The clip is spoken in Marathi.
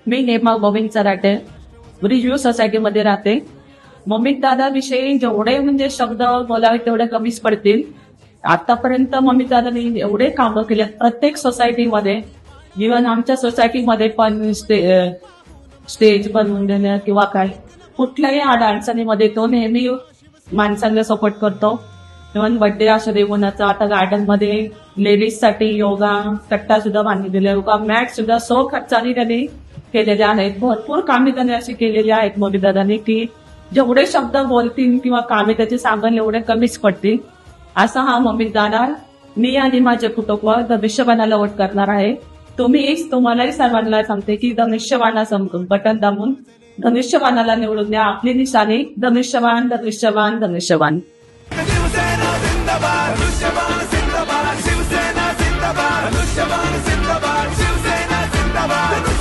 मी नेमा मोमीन चराटे रिव्ह्यू सोसायटीमध्ये राहते. मोमीन दादाविषयी जेवढे म्हणजे शब्द बोलावे तेवढे कमीच पडतील. आतापर्यंत मोमीन दादांनी एवढे कामं केले प्रत्येक सोसायटीमध्ये. इव्हन आमच्या सोसायटीमध्ये पण स्टेज बनवून देणं किंवा काय कुठल्याही अडचणीमध्ये तो नेहमी माणसांना सपोर्ट करतो. इव्हन बर्थडे असू दे कोणाचा, आता गार्डन मध्ये लेडीज साठी योगा कट्टा सुद्धा बांधलेला, योगा मॅट सुद्धा खर्चाने त्यांनी केलेले आहेत. भरपूर कामे त्यांनी अशी केलेली आहेत मोदी दादांनी की जेवढे शब्द बोलतील किंवा कामे त्याचे सांगेल एवढे कमीच पडतील. असा हा मोदी दादा मी आणि माझे कुटुंब धनुष्यबाणाला वोट करणार आहे. तुम्हालाही सर्वांना सांगते की धनुष्यबाणा बटन दाबून धनुष्यबाणाला निवडून द्या. आपली निशाणी धनुष्यबाण धनुष्यबाण धनुष्यबाण. शिवसेना जिंदाबाद, धनुष्यबाण जिंदाबाद, शिवसेना जिंदाबाद, धनुष्यबाण जिंदाबाद, शिवसेना जिंदाबाद.